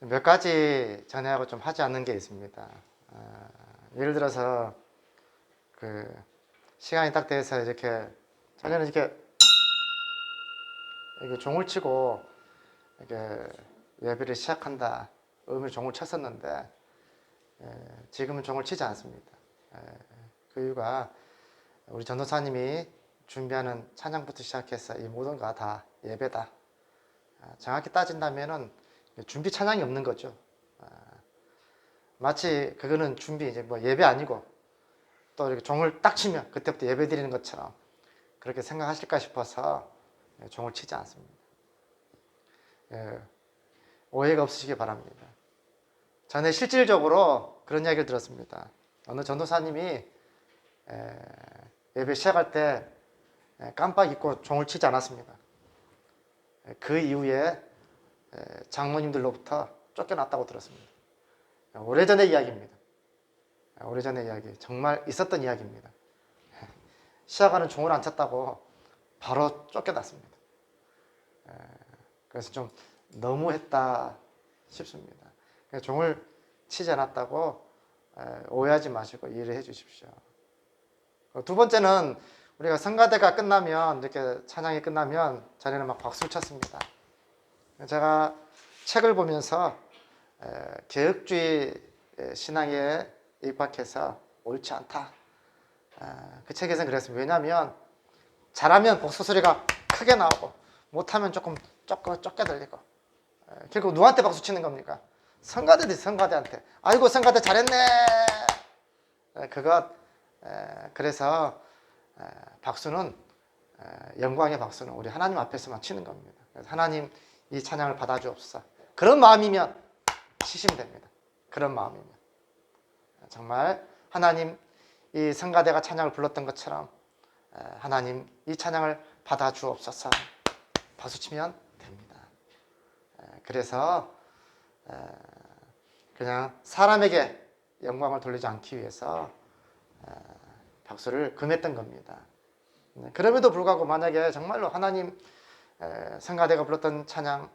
몇 가지 전에하고 좀 하지 않는 게 있습니다. 예를 들어서 그 시간이 딱 돼서 이렇게 전에는 이렇게 종을 치고 이렇게 예배를 시작한다 의미 종을 쳤었는데 지금은 종을 치지 않습니다. 그 이유가 우리 전도사님이 준비하는 찬양부터 시작해서 이 모든 거 다 예배다. 정확히 따진다면은 준비 찬양이 없는 거죠. 마치 그거는 준비 이제 뭐 예배 아니고 또 이렇게 종을 딱 치면 그때부터 예배 드리는 것처럼 그렇게 생각하실까 싶어서 종을 치지 않습니다. 오해가 없으시기 바랍니다. 전에 실질적으로 그런 이야기를 들었습니다. 어느 전도사님이 예배 시작할 때 깜빡 잊고 종을 치지 않았습니다. 그 이후에 장모님들로부터 쫓겨났다고 들었습니다. 오래전의 이야기입니다. 오래전의 이야기, 정말 있었던 이야기입니다. 시작하는 종을 안 쳤다고 바로 쫓겨났습니다. 그래서 좀 너무했다 싶습니다. 종을 치지 않았다고 오해하지 마시고 이해를 해 주십시오. 두 번째는 우리가 성가대가 끝나면 이렇게 찬양이 끝나면 자네는 막 박수를 쳤습니다. 제가 책을 보면서 개혁주의 신앙에 입학해서 옳지 않다. 그 책에서는 그랬습니다. 왜냐하면 잘하면 박수 소리가 크게 나오고 못하면 조금 좁게 들리고 결국 누구한테 박수 치는 겁니까? 성가대들이 성가대한테 아이고 성가대 잘했네. 그래서 박수는 영광의 박수는 우리 하나님 앞에서만 치는 겁니다. 그래서 하나님 이 찬양을 받아주옵소서. 그런 마음이면 치시면 됩니다. 그런 마음이면 정말 하나님 이 성가대가 찬양을 불렀던 것처럼 하나님 이 찬양을 받아주옵소서 박수치면 됩니다. 그래서 그냥 사람에게 영광을 돌리지 않기 위해서 박수를 금했던 겁니다. 그럼에도 불구하고 만약에 정말로 하나님 성가대가 불렀던 찬양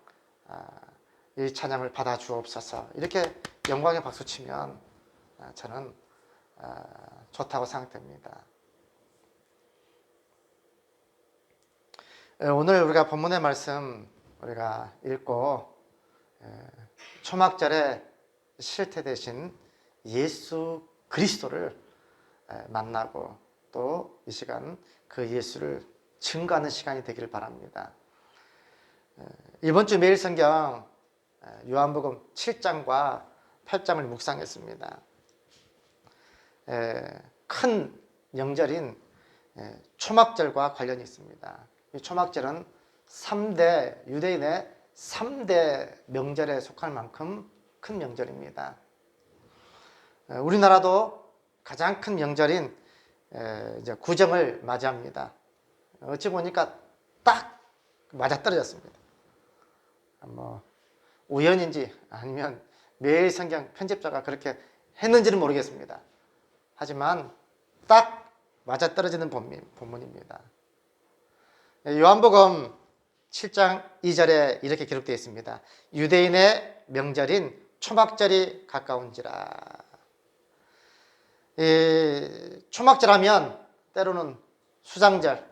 이 찬양을 받아주옵소서 이렇게 영광의 박수치면 저는 좋다고 생각됩니다. 오늘 우리가 본문의 말씀 우리가 읽고 초막절의 실태 되신 예수 그리스도를 만나고 또 이 시간 그 예수를 증거하는 시간이 되기를 바랍니다. 이번 주 매일 성경 요한복음 7장과 8장을 묵상했습니다. 큰 명절인 초막절과 관련이 있습니다. 이 초막절은 유대인의 3대 명절에 속할 만큼 큰 명절입니다. 우리나라도 가장 큰 명절인 이제 구정을 맞이합니다. 어찌 보니까 딱 맞아떨어졌습니다. 뭐 우연인지 아니면 매일 성경 편집자가 그렇게 했는지는 모르겠습니다. 하지만 딱 맞아떨어지는 본문입니다. 요한복음 7장 2절에 이렇게 기록되어 있습니다. 유대인의 명절인 초막절이 가까운지라. 초막절 하면 때로는 수장절,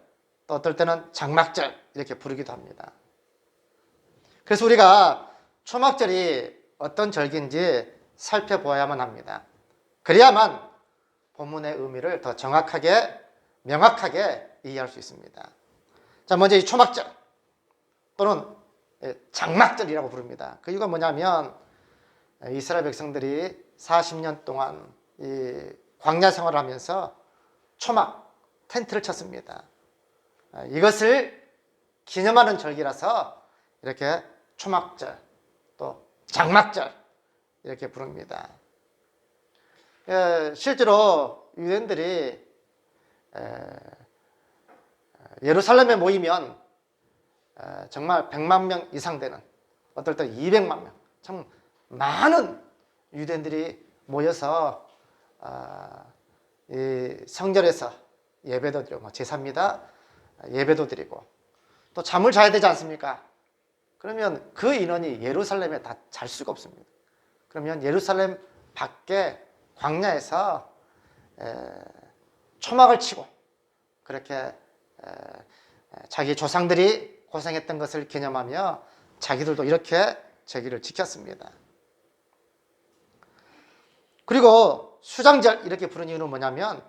또 어떨 때는 장막절 이렇게 부르기도 합니다. 그래서 우리가 초막절이 어떤 절기인지 살펴보아야만 합니다. 그래야만 본문의 의미를 더 정확하게, 명확하게 이해할 수 있습니다. 자, 먼저 이 초막절 또는 장막절이라고 부릅니다. 그 이유가 뭐냐면 이스라엘 백성들이 40년 동안 이 광야 생활을 하면서 초막, 텐트를 쳤습니다. 이것을 기념하는 절기라서 이렇게 초막절, 또 장막절 이렇게 부릅니다. 실제로 유대인들이 예루살렘에 모이면 정말 100만 명 이상 되는, 어떨 때 200만 명, 참 많은 유대인들이 모여서 이 성전에서 예배도 드리고 제사입니다. 예배도 드리고 또 잠을 자야 되지 않습니까? 그러면 그 인원이 예루살렘에 다 잘 수가 없습니다. 그러면 예루살렘 밖에 광야에서 초막을 치고 그렇게 자기 조상들이 고생했던 것을 기념하며 자기들도 이렇게 절기를 지켰습니다. 그리고 수장절 이렇게 부르는 이유는 뭐냐면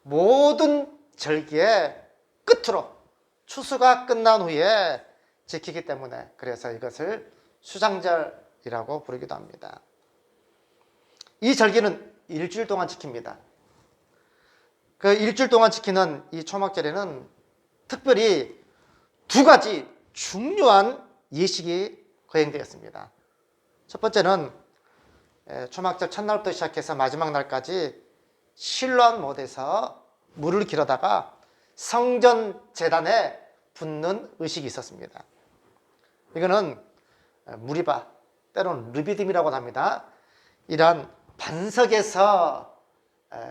모든 절기의 끝으로 추수가 끝난 후에 지키기 때문에 그래서 이것을 수장절이라고 부르기도 합니다. 이 절기는 일주일 동안 지킵니다. 그 일주일 동안 지키는 이 초막절에는 특별히 두 가지 중요한 예식이 거행되었습니다. 첫 번째는 초막절 첫날부터 시작해서 마지막 날까지 실로암 못에서 물을 길어다가 성전 제단에 붓는 의식이 있었습니다. 이거는 무리바, 때로는 르비딤이라고 합니다. 이러한 반석에서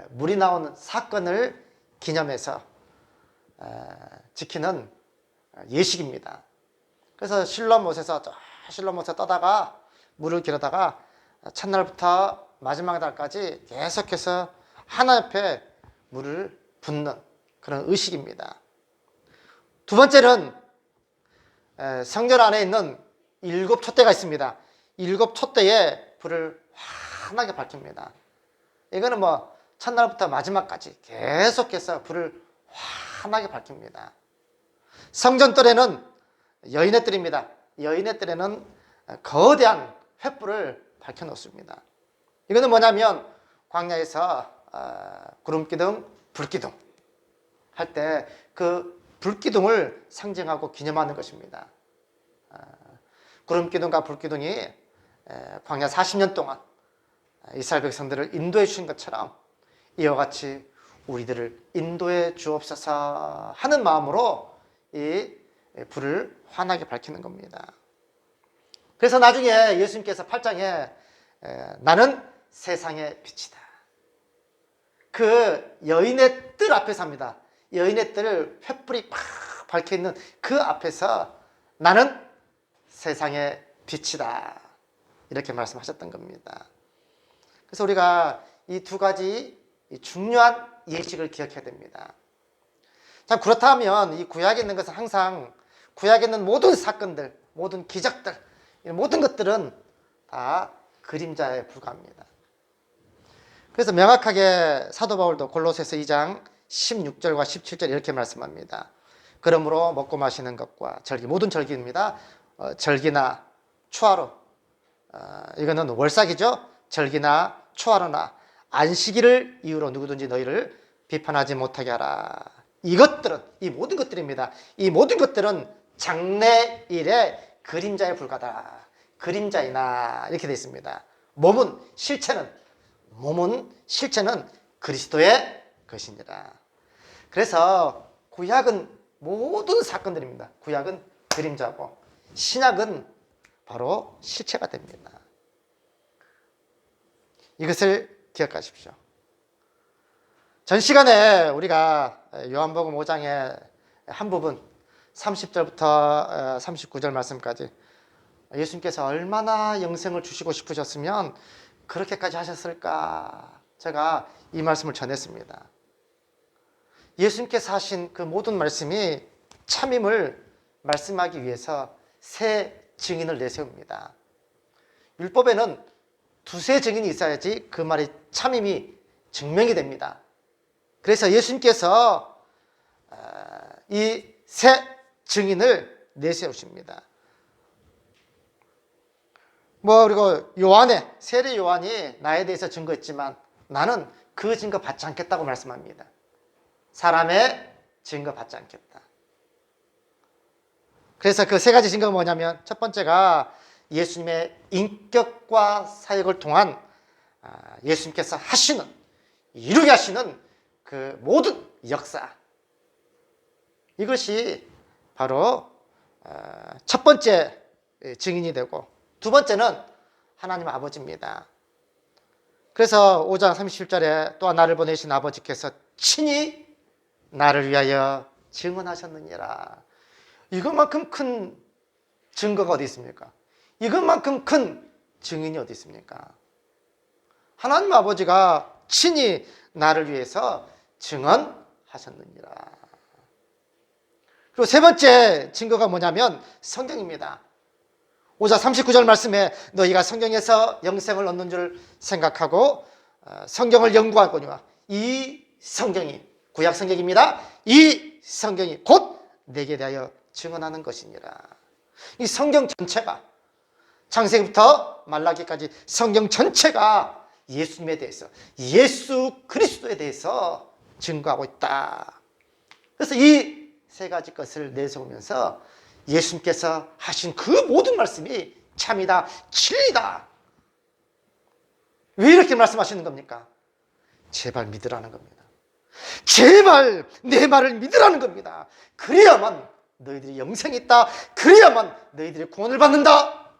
물이 나오는 사건을 기념해서 지키는 예식입니다. 그래서 실로암 못에서 떠다가 물을 길어다가 첫날부터 마지막 날까지 계속해서 하나님 앞에 물을 붓는 그런 의식입니다. 두 번째는 성전 안에 있는 7 촛대가 있습니다. 7 촛대에 불을 환하게 밝힙니다. 이거는 첫날부터 마지막까지 계속해서 불을 환하게 밝힙니다. 성전 뜰에는 여인의 뜰입니다. 여인의 뜰에는 거대한 횃불을 밝혀 놓습니다. 이거는 뭐냐면 광야에서 구름기둥, 불기둥 할 때 그 불기둥을 상징하고 기념하는 것입니다. 구름기둥과 불기둥이 광야 40년 동안 이스라엘 백성들을 인도해 주신 것처럼 이와 같이 우리들을 인도해 주옵소서 하는 마음으로 이 불을 환하게 밝히는 겁니다. 그래서 나중에 예수님께서 8장에 나는 세상의 빛이다. 그 여인의 뜰 앞에서 합니다. 여인의 뜰을 횃불이 팍 밝혀있는 그 앞에서 나는 세상의 빛이다. 이렇게 말씀하셨던 겁니다. 그래서 우리가 이 두 가지 중요한 예식을 기억해야 됩니다. 참 그렇다면 이 구약에 있는 것은 항상 구약에 있는 모든 사건들, 모든 기적들, 모든 것들은 다 그림자에 불과합니다. 그래서 명확하게 사도 바울도 골로새서 2장 16절과 17절 이렇게 말씀합니다. 그러므로 먹고 마시는 것과 절기, 모든 절기입니다. 절기나 초하루, 이거는 월삭이죠. 절기나 초하루나 안식일을 이유로 누구든지 너희를 비판하지 못하게 하라. 이것들은, 이 모든 것들입니다. 이 모든 것들은 장래일의 그림자에 불과하다. 그림자이나 이렇게 되어 있습니다. 몸은 실체는 그리스도의 것이니라. 그래서 구약은 모든 사건들입니다. 구약은 그림자고 신약은 바로 실체가 됩니다. 이것을 기억하십시오. 전 시간에 우리가 요한복음 5장의 한 부분 30절부터 39절 말씀까지 예수님께서 얼마나 영생을 주시고 싶으셨으면 그렇게까지 하셨을까? 제가 이 말씀을 전했습니다. 예수님께서 하신 그 모든 말씀이 참임을 말씀하기 위해서 세 증인을 내세웁니다. 율법에는 두세 증인이 있어야지 그 말이 참임이 증명이 됩니다. 그래서 예수님께서 이 세 증인을 내세우십니다. 그리고 세례 요한이 나에 대해서 증거했지만 나는 그 증거 받지 않겠다고 말씀합니다. 사람의 증거 받지 않겠다. 그래서 그 세 가지 증거가 뭐냐면 첫 번째가 예수님의 인격과 사역을 통한 예수님께서 이루게 하시는 그 모든 역사. 이것이 바로 첫 번째 증인이 되고 두 번째는 하나님 아버지입니다. 그래서 5장 37절에 또한 나를 보내신 아버지께서 친히 나를 위하여 증언하셨느니라. 이것만큼 큰 증거가 어디 있습니까? 이것만큼 큰 증인이 어디 있습니까? 하나님 아버지가 친히 나를 위해서 증언하셨느니라. 그리고 세 번째 증거가 뭐냐면 성경입니다. 5장 39절 말씀에 너희가 성경에서 영생을 얻는 줄 생각하고 성경을 연구하거니와 이 성경이 구약 성경입니다. 이 성경이 곧 내게 대하여 증언하는 것이니라. 이 성경 전체가 창세기부터 말라기까지 성경 전체가 예수님에 대해서 예수 그리스도에 대해서 증거하고 있다. 그래서 이 세 가지 것을 내세우면서 예수님께서 하신 그 모든 말씀이 참이다, 진리다. 왜 이렇게 말씀하시는 겁니까? 제발 믿으라는 겁니다. 제발 내 말을 믿으라는 겁니다. 그래야만 너희들이 영생이 있다. 그래야만 너희들이 구원을 받는다.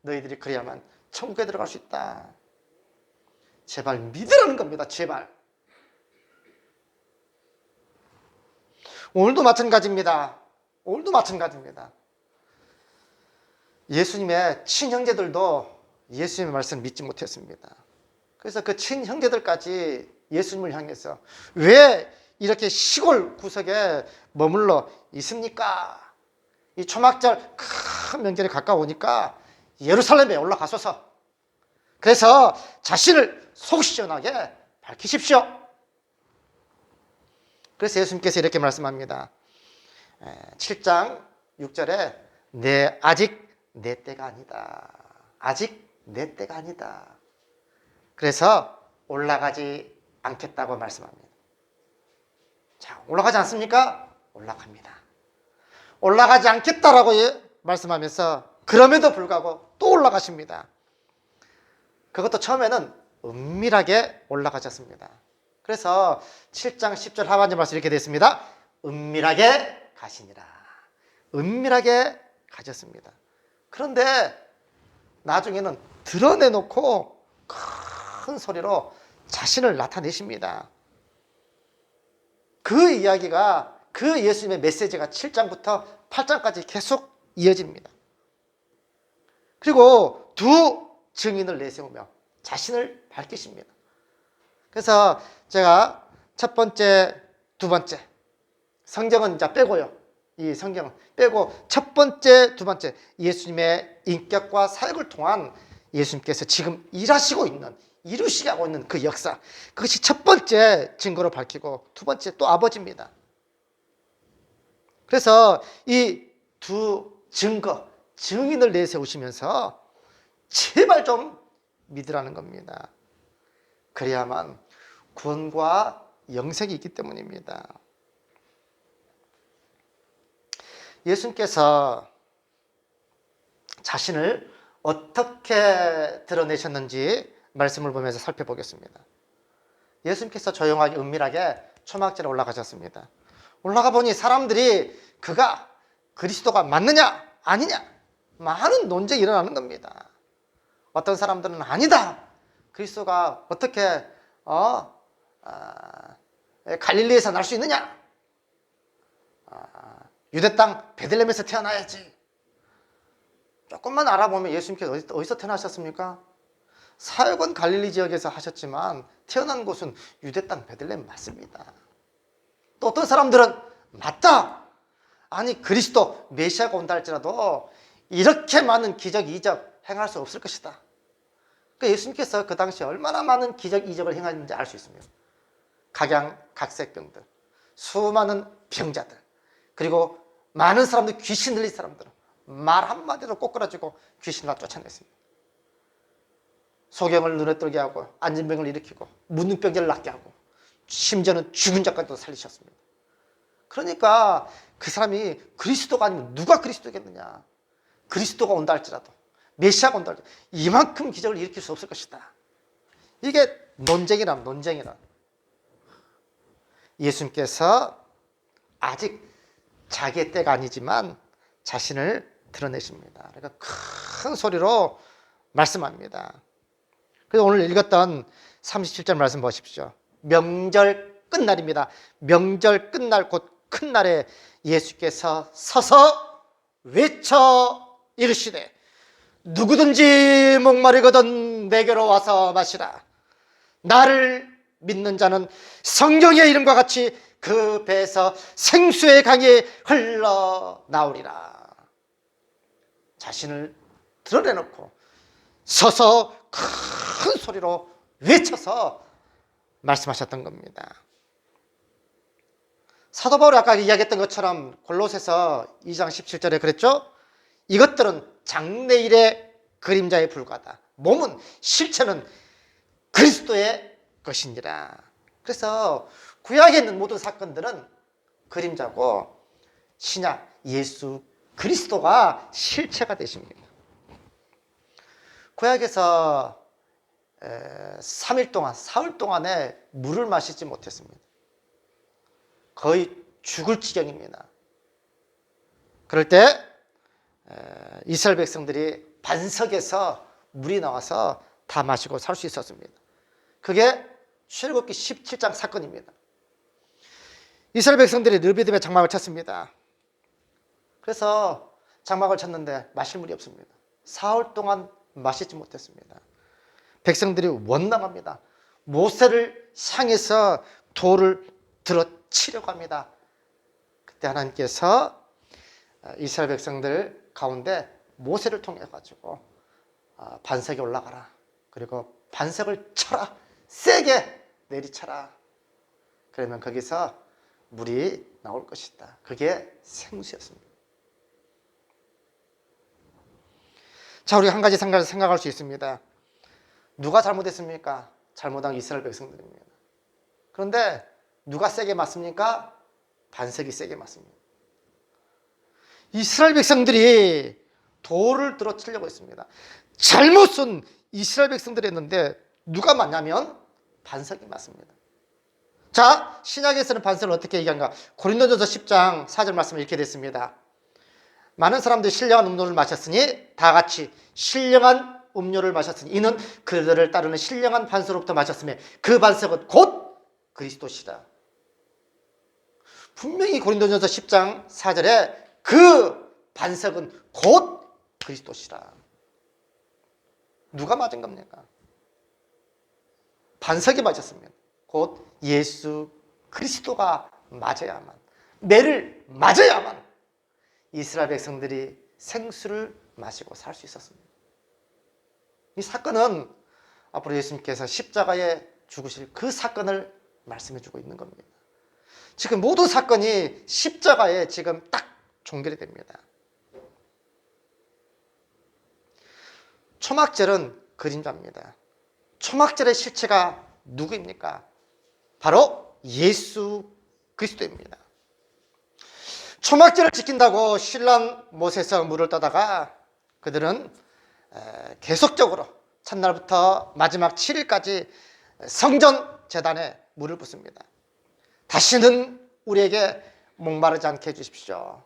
너희들이 그래야만 천국에 들어갈 수 있다. 제발 믿으라는 겁니다. 제발. 오늘도 마찬가지입니다. 오늘도 마찬가지입니다. 예수님의 친형제들도 예수님의 말씀을 믿지 못했습니다. 그래서 그 친형제들까지 예수님을 향해서 왜 이렇게 시골 구석에 머물러 있습니까? 이 초막절 큰 명절에 가까우니까 예루살렘에 올라가소서. 그래서 자신을 속 시원하게 밝히십시오. 그래서 예수님께서 이렇게 말씀합니다. 7장 6절에 아직 내 때가 아니다. 아직 내 때가 아니다. 그래서 올라가지 않겠다고 말씀합니다. 자, 올라가지 않습니까? 올라갑니다. 올라가지 않겠다라고 말씀하면서 그럼에도 불구하고 또 올라가십니다. 그것도 처음에는 은밀하게 올라가셨습니다. 그래서 7장 10절 하반절 말씀 이렇게 되어 있습니다. 은밀하게 가시니라. 은밀하게 가셨습니다. 그런데 나중에는 드러내놓고 큰 소리로 자신을 나타내십니다. 그 이야기가 그 예수님의 메시지가 7장부터 8장까지 계속 이어집니다. 그리고 두 증인을 내세우며 자신을 밝히십니다. 그래서 제가 첫 번째, 두 번째 성경은 이제 빼고요. 이 성경은 빼고 첫 번째, 두 번째 예수님의 인격과 사역을 통한 예수님께서 지금 일하시고 있는 이루시게 하고 있는 그 역사, 그것이 첫 번째 증거로 밝히고 두 번째 또 아버지입니다. 그래서 이 두 증거, 증인을 내세우시면서 제발 좀 믿으라는 겁니다. 그래야만 구원과 영생이 있기 때문입니다. 예수님께서 자신을 어떻게 드러내셨는지 말씀을 보면서 살펴보겠습니다. 예수님께서 조용하게 은밀하게 초막절에 올라가셨습니다. 올라가 보니 사람들이 그가 그리스도가 맞느냐 아니냐 많은 논쟁이 일어나는 겁니다. 어떤 사람들은 아니다. 그리스도가 어떻게 갈릴리에서 날 수 있느냐? 유대 땅 베들레헴에서 태어나야지. 조금만 알아보면 예수님께서 어디서 태어나셨습니까? 사역은 갈릴리 지역에서 하셨지만 태어난 곳은 유대 땅 베들레헴 맞습니다. 또 어떤 사람들은 맞다. 아니 그리스도 메시아가 온다 할지라도 이렇게 많은 기적 이적 행할 수 없을 것이다. 그러니까 예수님께서 그 당시에 얼마나 많은 기적 이적을 행하는지 알 수 있습니다. 각양 각색병들, 수많은 병자들, 그리고 많은 사람들, 귀신 들린 사람들은 말 한마디로 꼬꾸라지고 귀신을 쫓아냈습니다. 소경을 눈에 뜨게 하고 안진병을 일으키고 문둥병자를 낫게 하고 심지어는 죽은 자까지도 살리셨습니다. 그러니까 그 사람이 그리스도가 아니면 누가 그리스도겠느냐. 그리스도가 온다 할지라도 메시아가 온다 할지라도 이만큼 기적을 일으킬 수 없을 것이다. 이게 논쟁이란 논쟁이란. 예수님께서 아직 자기의 때가 아니지만 자신을 드러내십니다. 그러니까 큰 소리로 말씀합니다. 그래서 오늘 읽었던 37절 말씀 보십시오. 명절 끝날입니다. 명절 끝날 곧 큰 날에 예수께서 서서 외쳐 이르시되 누구든지 목마르거든 내게로 와서 마시라. 나를 믿는 자는 성경의 이름과 같이 그 배에서 생수의 강이 흘러나오리라. 자신을 드러내놓고 서서 큰 소리로 외쳐서 말씀하셨던 겁니다. 사도 바울이 아까 이야기했던 것처럼 골로새서 2장 17절에 그랬죠? 이것들은 장래일의 그림자에 불과하다. 몸은, 실체는 그리스도의 것이니라. 그래서 구약에 있는 모든 사건들은 그림자고 신약 예수 그리스도가 실체가 되십니다. 구약에서 3일 동안, 사흘 동안에 물을 마시지 못했습니다. 거의 죽을 지경입니다. 그럴 때 이스라엘 백성들이 반석에서 물이 나와서 다 마시고 살 수 있었습니다. 그게 출애굽기 17장 사건입니다. 이스라엘 백성들이 르비딤에 장막을 쳤습니다. 그래서 장막을 쳤는데 마실 물이 없습니다. 사흘 동안 마시지 못했습니다. 백성들이 원망합니다. 모세를 향해서 돌을 들어 치려고 합니다. 그때 하나님께서 이스라엘 백성들 가운데 모세를 통해 가지고 반석에 올라가라. 그리고 반석을 쳐라. 세게 내리쳐라. 그러면 거기서 물이 나올 것이다. 그게 생수였습니다. 자, 우리가 한 가지 생각할 수 있습니다. 누가 잘못했습니까? 잘못한 이스라엘 백성들입니다. 그런데 누가 세게 맞습니까? 반석이 세게 맞습니다. 이스라엘 백성들이 돌을 들어 치려고 했습니다. 잘못은 이스라엘 백성들이 했는데 누가 맞냐면 반석이 맞습니다. 자, 신약에서는 반석을 어떻게 얘기한가? 고린도전서 10장 4절 말씀에 이렇게 됐습니다. 많은 사람들이 신령한 음료를 마셨으니 다 같이 신령한 음료를 마셨으니 이는 그들을 따르는 신령한 반석으로부터 마셨으며 그 반석은 곧 그리스도시다. 분명히 고린도전서 10장 4절에 그 반석은 곧 그리스도시라. 누가 맞은 겁니까? 반석이 맞았습니다. 곧 예수 그리스도가 맞아야만, 매를 맞아야만 이스라엘 백성들이 생수를 마시고 살 수 있었습니다. 이 사건은 앞으로 예수님께서 십자가에 죽으실 그 사건을 말씀해 주고 있는 겁니다. 지금 모든 사건이 십자가에 지금 딱 종결이 됩니다. 초막절은 그림자입니다. 초막절의 실체가 누구입니까? 바로 예수 그리스도입니다. 초막절을 지킨다고 신랑 못에서 물을 떠다가 그들은 계속적으로 첫날부터 마지막 7일까지 성전 제단에 물을 붓습니다. 다시는 우리에게 목마르지 않게 해주십시오.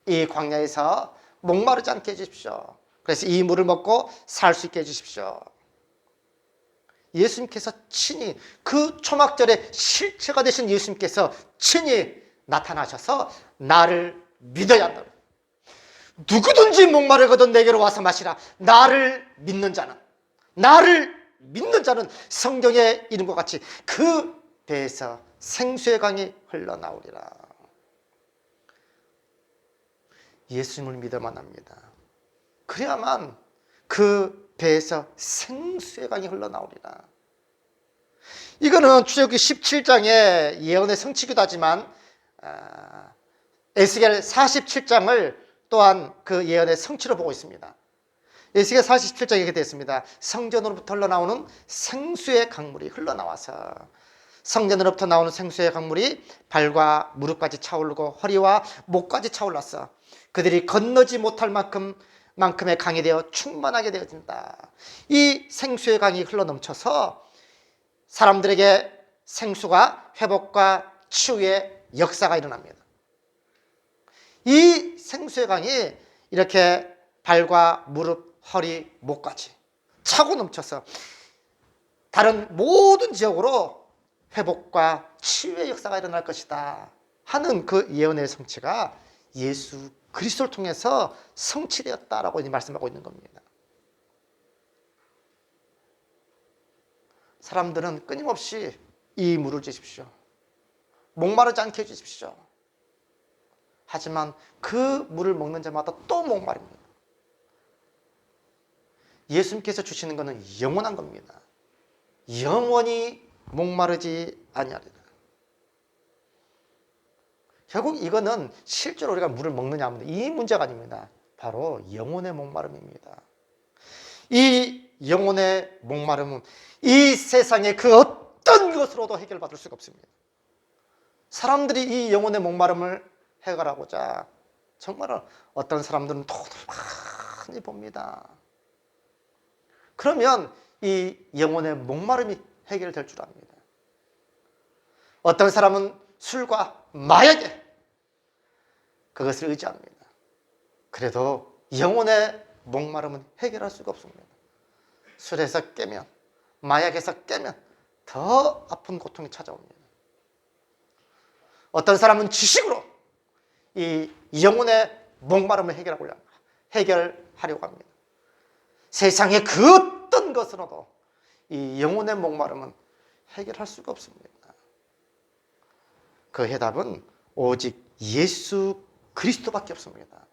이 광야에서 목마르지 않게 해주십시오. 그래서 이 물을 먹고 살 수 있게 해주십시오. 예수님께서 친히 그 초막절의 실체가 되신 예수님께서 친히 나타나셔서 나를 믿어야 한다. 누구든지 목마르거든 내게로 와서 마시라. 나를 믿는 자는 성경의 이름과 같이 그 배에서 생수의 강이 흘러나오리라. 예수님을 믿어만 합니다. 그래야만 그 배에서 생수의 강이 흘러나오리라. 이거는 출애굽기 17장의 예언의 성취기도 하지만 에스겔 47장을 또한 그 예언의 성취로 보고 있습니다. 에스겔 47장에 이렇게 되어 있습니다. 성전으로부터 흘러나오는 생수의 강물이 흘러나와서 성전으로부터 나오는 생수의 강물이 발과 무릎까지 차오르고 허리와 목까지 차올랐어. 그들이 건너지 못할 만큼의 강이 되어 충만하게 되어진다. 이 생수의 강이 흘러넘쳐서 사람들에게 생수가 회복과 치유의 역사가 일어납니다. 이 생수의 강이 이렇게 발과 무릎, 허리, 목까지 차고 넘쳐서 다른 모든 지역으로 회복과 치유의 역사가 일어날 것이다 하는 그 예언의 성취가 예수 그리스도를 통해서 성취되었다라고 말씀하고 있는 겁니다. 사람들은 끊임없이 이 물을 주십시오. 목마르지 않게 해주십시오. 하지만 그 물을 먹는 자마다 또 목마릅니다. 예수님께서 주시는 것은 영원한 겁니다. 영원히 목마르지 아니하리라. 결국 이거는 실제로 우리가 물을 먹느냐 하면 이 문제가 아닙니다. 바로 영혼의 목마름입니다. 이 영혼의 목마름은 이 세상의 그 어떤 것으로도 해결받을 수가 없습니다. 사람들이 이 영혼의 목마름을 해결하고자 정말 어떤 사람들은 돈을 많이 봅니다. 그러면 이 영혼의 목마름이 해결될 줄 압니다. 어떤 사람은 술과 마약에 그것을 의지합니다. 그래도 영혼의 목마름은 해결할 수가 없습니다. 술에서 깨면, 마약에서 깨면 더 아픈 고통이 찾아옵니다. 어떤 사람은 지식으로 이 영혼의 목마름을 해결하려고 합니다. 세상의 그 어떤 것으로도 이 영혼의 목마름은 해결할 수가 없습니다. 그 해답은 오직 예수 그리스도밖에 없습니다.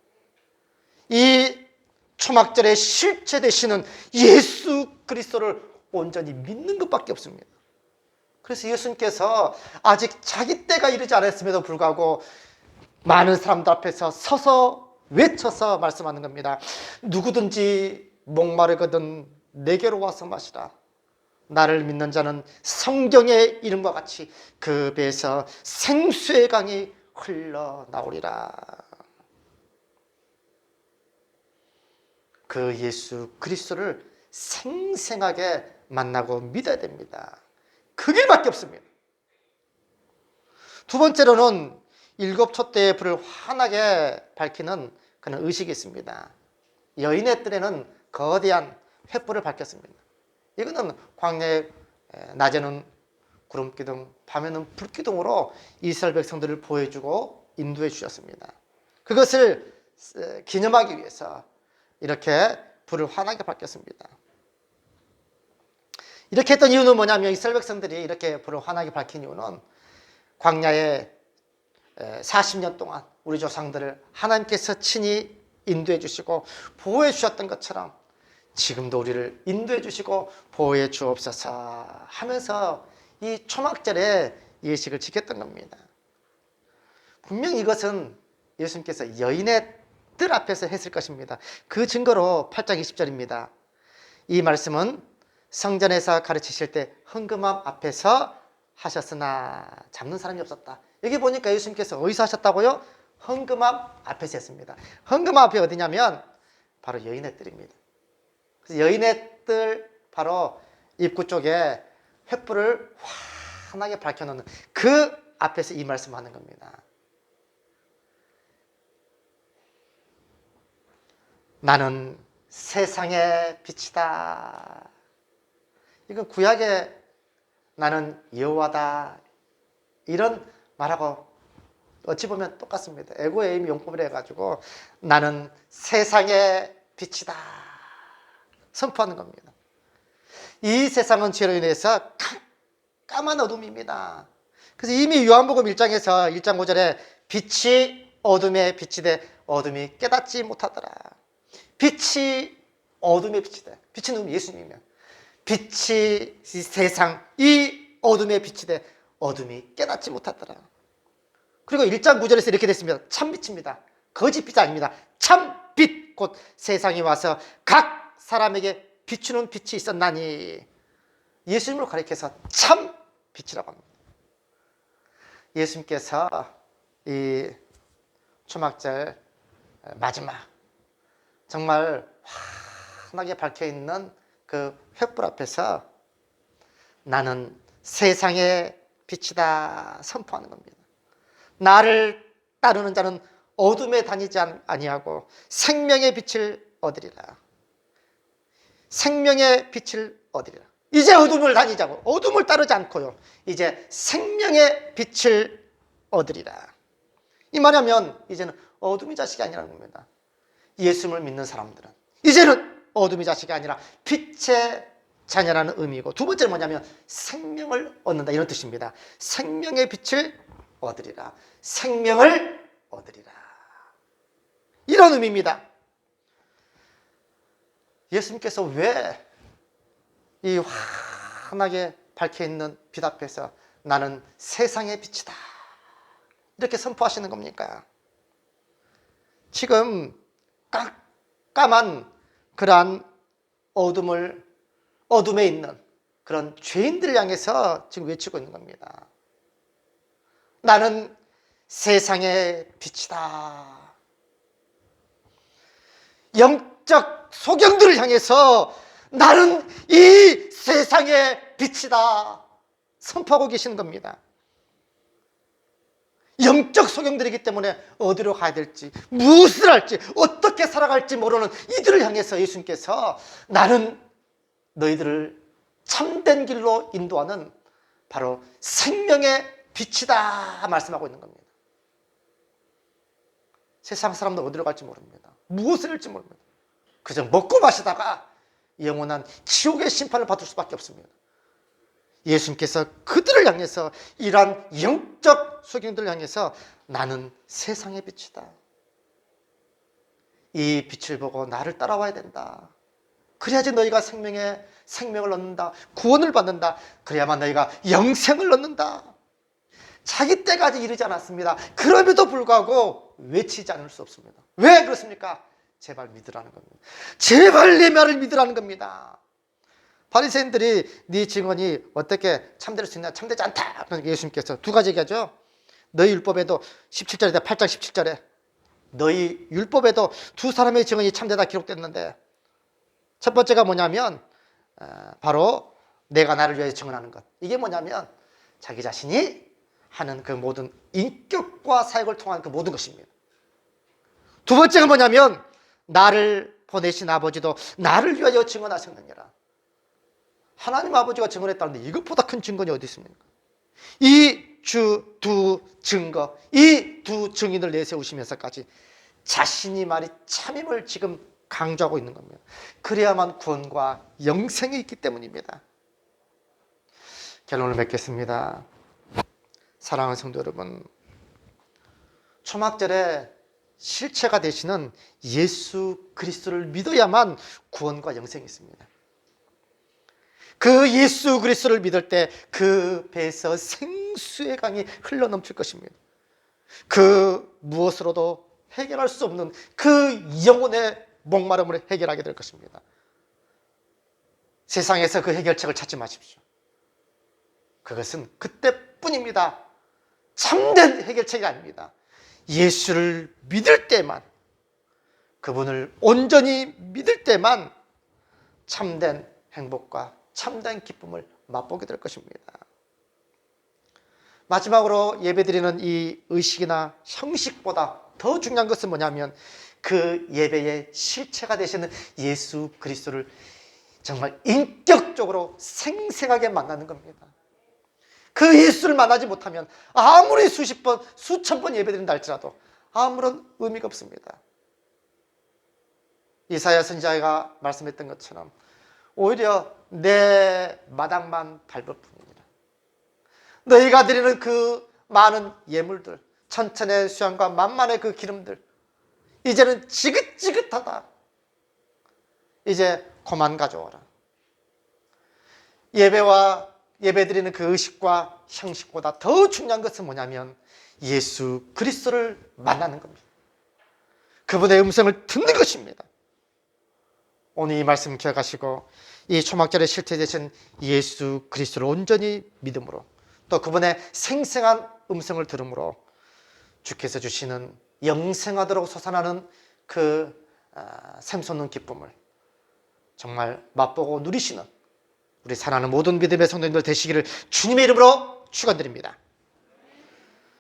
이 초막절의 실체 되시는 예수 그리스도를 온전히 믿는 것밖에 없습니다. 그래서 예수님께서 아직 자기 때가 이르지 않았음에도 불구하고 많은 사람들 앞에서 서서 외쳐서 말씀하는 겁니다. 누구든지 목마르거든 내게로 와서 마시라. 나를 믿는 자는 성경의 이름과 같이 그 배에서 생수의 강이 흘러나오리라. 그 예수 그리스도를 생생하게 만나고 믿어야 됩니다. 그 길밖에 없습니다. 두 번째로는 일곱 촛대의 불을 환하게 밝히는 그런 의식이 있습니다. 여인의 뜰에는 거대한 횃불을 밝혔습니다. 이거는 광야에 낮에는 구름기둥, 밤에는 불기둥으로 이스라엘 백성들을 보여주고 인도해 주셨습니다. 그것을 기념하기 위해서 이렇게 불을 환하게 밝혔습니다. 이렇게 했던 이유는 뭐냐면 이스라엘 백성들이 이렇게 불을 환하게 밝힌 이유는 광야에 40년 동안 우리 조상들을 하나님께서 친히 인도해 주시고 보호해 주셨던 것처럼 지금도 우리를 인도해 주시고 보호해 주옵소서 하면서 이 초막절에 예식을 지켰던 겁니다. 분명 이것은 예수님께서 여인의 뜰 앞에서 했을 것입니다. 그 증거로 8장 20절입니다. 이 말씀은 성전에서 가르치실 때 헌금함 앞에서 하셨으나 잡는 사람이 없었다. 여기 보니까 예수님께서 어디서 하셨다고요? 헌금함 앞에서 했습니다. 헌금함 앞이 어디냐면 바로 여인의 뜰입니다. 그래서 여인의 뜰 바로 입구 쪽에 횃불을 환하게 밝혀놓는 그 앞에서 이 말씀하는 겁니다. 나는 세상의 빛이다. 이건 구약의 나는 여호와다 이런 말하고 어찌 보면 똑같습니다. 에고의 에임 용법을 해가지고 나는 세상의 빛이다 선포하는 겁니다. 이 세상은 죄로 인해서 까만 어둠입니다. 그래서 이미 요한복음 1장에서 1장 5절에 빛이 어둠에 빛이 돼 어둠이 깨닫지 못하더라. 빛이 어둠에 빛이 돼. 빛이 누구면 예수님이면 빛이 이 세상 이 어둠에 빛이 돼 어둠이 깨닫지 못하더라. 그리고 1장 9절에서 이렇게 됐습니다. 참빛입니다. 거짓빛이 아닙니다. 참빛 곧 세상에 와서 각 사람에게 비추는 빛이 있었나니 예수님을 가리켜서 참빛이라고 합니다. 예수님께서 이 초막절 마지막 정말 환하게 밝혀있는 그 횃불 앞에서 나는 세상의 빛이다 선포하는 겁니다. 나를 따르는 자는 어둠에 다니지 아니하고 생명의 빛을 얻으리라. 생명의 빛을 얻으리라. 이제 어둠을 다니자고 어둠을 따르지 않고요. 이제 생명의 빛을 얻으리라. 이 말하면 이제는 어둠의 자식이 아니라는 겁니다. 예수님을 믿는 사람들은 이제는 어둠의 자식이 아니라 빛의 자녀라는 의미고, 두 번째는 뭐냐면 생명을 얻는다, 이런 뜻입니다. 생명의 빛을 얻으리라. 생명을 얻으리라. 이런 의미입니다. 예수님께서 왜 이 환하게 밝혀있는 빛 앞에서 나는 세상의 빛이다 이렇게 선포하시는 겁니까? 지금 깜깜한 그러한 어둠에 있는 그런 죄인들을 향해서 지금 외치고 있는 겁니다. 나는 세상의 빛이다. 영적 소경들을 향해서 나는 이 세상의 빛이다 선포하고 계시는 겁니다. 영적 소경들이기 때문에 어디로 가야 될지, 무엇을 할지, 어떻게 살아갈지 모르는 이들을 향해서 예수님께서 나는 너희들을 참된 길로 인도하는 바로 생명의 빛이다 말씀하고 있는 겁니다. 세상 사람들 어디로 갈지 모릅니다. 무엇을 할지 모릅니다. 그저 먹고 마시다가 영원한 지옥의 심판을 받을 수밖에 없습니다. 예수님께서 그들을 향해서, 이러한 영적 소경들을 향해서 나는 세상의 빛이다. 이 빛을 보고 나를 따라와야 된다. 그래야지 너희가 생명을 얻는다. 구원을 받는다. 그래야만 너희가 영생을 얻는다. 자기 때가 아직 이르지 않았습니다. 그럼에도 불구하고 외치지 않을 수 없습니다. 왜 그렇습니까? 제발 믿으라는 겁니다. 제발 내 말을 믿으라는 겁니다. 바리새인들이 네 증언이 어떻게 참될 수 있냐? 참되지 않다. 그러니까 예수님께서 두 가지 얘기하죠. 너희 율법에도 17절에 8장 17절에 너희 율법에도 두 사람의 증언이 참되다 기록됐는데, 첫 번째가 뭐냐면 바로 내가 나를 위해 증언하는 것. 이게 뭐냐면 자기 자신이 하는 그 모든 인격과 사역을 통한 그 모든 것입니다. 두 번째가 뭐냐면 나를 보내신 아버지도 나를 위하여 증언하셨느니라. 하나님 아버지가 증언했다는데 이것보다 큰 증거는 어디 있습니까? 이 두 증거, 이 두 증인을 내세우시면서까지 자신이 말이 참임을 지금 강조하고 있는 겁니다. 그래야만 구원과 영생이 있기 때문입니다. 결론을 맺겠습니다. 사랑하는 성도 여러분, 초막절에 실체가 되시는 예수 그리스도를 믿어야만 구원과 영생이 있습니다. 그 예수 그리스도를 믿을 때 그 배에서 생수의 강이 흘러넘칠 것입니다. 그 무엇으로도 해결할 수 없는 그 영혼의 목마름을 해결하게 될 것입니다. 세상에서 그 해결책을 찾지 마십시오. 그것은 그때뿐입니다. 참된 해결책이 아닙니다. 예수를 믿을 때만, 그분을 온전히 믿을 때만 참된 행복과 참된 기쁨을 맛보게 될 것입니다. 마지막으로 예배드리는 이 의식이나 형식보다 더 중요한 것은 뭐냐면 그 예배의 실체가 되시는 예수 그리스도를 정말 인격적으로 생생하게 만나는 겁니다. 그 예수를 만나지 못하면 아무리 수십 번, 수천 번 예배드린다 할지라도 아무런 의미가 없습니다. 이사야 선지자가 말씀했던 것처럼 오히려 내 마당만 밟을 뿐이니라. 너희가 드리는 그 많은 예물들, 천천의 수양과 만만의 그 기름들, 이제는 지긋지긋하다. 이제 그만 가져와라. 예배드리는 그 의식과 형식보다 더 중요한 것은 뭐냐면 예수 그리스도를 만나는 겁니다. 그분의 음성을 듣는 것입니다. 오늘 이 말씀 기억하시고 이 초막절에 실체되신 예수 그리스도를 온전히 믿음으로, 또 그분의 생생한 음성을 들음으로 주께서 주시는 영생하도록 솟아나는 그 샘솟는 기쁨을 정말 맛보고 누리시는 우리 사랑하는 모든 믿음의 성도님들 되시기를 주님의 이름으로 축원드립니다.